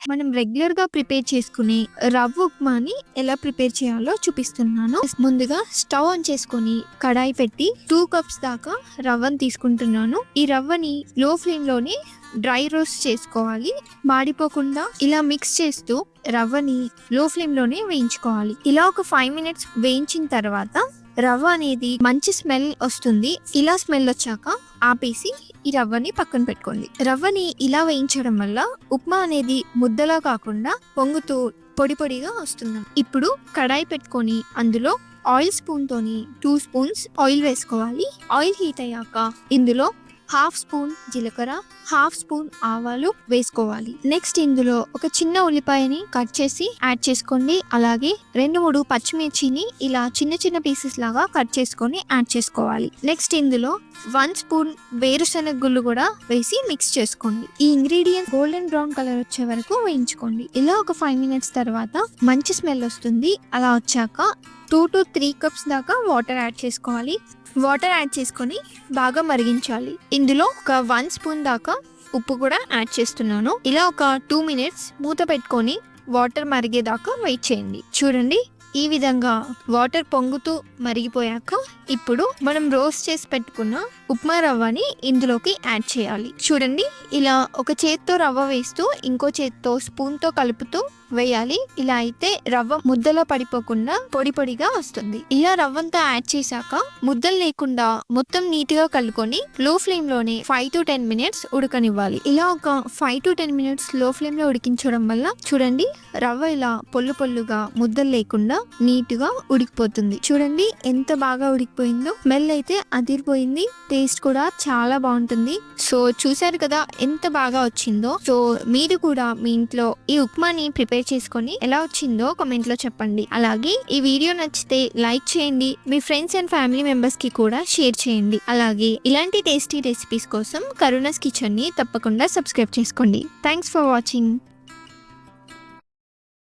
మనం రెగ్యులర్గా ప్రిపేర్ చేసుకునే రవ్వ ఉప్మాని ఎలా ప్రిపేర్ చేయాలో చూపిస్తున్నాను. ముందుగా స్టవ్ ఆన్ చేసుకొని కడాయి పెట్టి 2 కప్స్ దాకా రవ్వని తీసుకుంటున్నాను. ఈ రవ్వని లో ఫ్లేమ్ లోనే డ్రై రోస్ట్ చేసుకోవాలి. మాడిపోకుండా ఇలా మిక్స్ చేస్తూ రవ్వని లో ఫ్లేమ్ లోనే వేయించుకోవాలి. ఇలా ఒక 5 మినిట్స్ వేయించిన తర్వాత రవ్వ అనేది మంచి స్మెల్ వస్తుంది. ఇలా స్మెల్ వచ్చాక ఆపేసి ఈ రవ్వని పక్కన పెట్టుకోండి. రవ్వని ఇలా వేయించడం వల్ల ఉప్మా అనేది ముద్దలా కాకుండా పొంగుతూ పొడి పొడిగా వస్తుంది. ఇప్పుడు కడాయి పెట్టుకొని అందులో ఆయిల్ స్పూన్ తోని 2 స్పూన్స్ ఆయిల్ వేసుకోవాలి. ఆయిల్ హీట్ అయ్యాక ఇందులో 1/2 స్పూన్ జీలకర్ర, 1/2 స్పూన్ ఆవాలు వేసుకోవాలి. నెక్స్ట్ ఇందులో ఒక చిన్న ఉల్లిపాయని కట్ చేసి యాడ్ చేసుకోండి. అలాగే 2-3 పచ్చిమిర్చిని ఇలా చిన్న చిన్న పీసెస్ లాగా కట్ చేసుకొని యాడ్ చేసుకోవాలి. నెక్స్ట్ ఇందులో 1 స్పూన్ వేరుశనగ గుళ్ళు కూడా వేసి మిక్స్ చేసుకోండి. ఈ ఇంగ్రీడియంట్ గోల్డెన్ బ్రౌన్ కలర్ వచ్చే వరకు వేయించుకోండి. ఇలా ఒక 5 మినిట్స్ తర్వాత మంచి స్మెల్ వస్తుంది. అలా వచ్చాక 2 to 3 కప్స్ దాకా వాటర్ యాడ్ చేసుకోవాలి. వాటర్ యాడ్ చేసుకొని బాగా మరిగించాలి. ఇందులో ఒక 1 స్పూన్ దాకా ఉప్పు కూడా యాడ్ చేస్తున్నాను. ఇలా ఒక 2 మినిట్స్ మూత పెట్టుకొని వాటర్ మరిగేదాకా వెయిట్ చేయండి. చూడండి, ఈ విధంగా వాటర్ పొంగుతూ మరిగిపోయాక ఇప్పుడు మనం రోస్ట్ చేసి పెట్టుకున్న ఉప్మా రవ్వని ఇందులోకి యాడ్ చేయాలి. చూడండి, ఇలా ఒక చేత్తో రవ్వ వేస్తూ ఇంకో చేత్తో స్పూన్ తో కలుపుతూ వేయాలి. ఇలా అయితే రవ్వ ముద్దలో పడిపోకుండా పొడి పొడిగా వస్తుంది. ఇలా రవ్వంతా యాడ్ చేశాక ముద్దలు లేకుండా మొత్తం నీట్ గా కలుపుకొని లో ఫ్లేమ్ లోనే 5 to 10 మినిట్స్ ఉడకనివ్వాలి. ఇలా ఒక 5 to 10 మినిట్స్ లో ఫ్లేమ్ లో ఉడికించడం వల్ల చూడండి, రవ్వ ఇలా పొల్లు పొల్లుగా ముద్దలు లేకుండా నీట్ గా ఉడికిపోతుంది. చూడండి ఎంత బాగా ఉడికిపోయిందో. స్మెల్ అయితే అదిరిపోయింది. టేస్ట్ కూడా చాలా బాగుంటుంది. సో చూసారు కదా ఎంత బాగా వచ్చిందో. సో మీరు కూడా మీ ఇంట్లో ఈ ఉప్మాని ప్రిపేర్ చేసుకొని ఎలా వచ్చిందో కామెంట్ లో చెప్పండి. అలాగే ఈ వీడియో నచ్చితే లైక్ చేయండి. మీ ఫ్రెండ్స్ అండ్ ఫ్యామిలీ మెంబర్స్ కి కూడా షేర్ చేయండి. అలాగే ఇలాంటి టేస్టీ రెసిపీస్ కోసం కరుణాస్ కిచెన్ ని తప్పకుండా సబ్స్క్రైబ్ చేసుకోండి. Thanks for watching.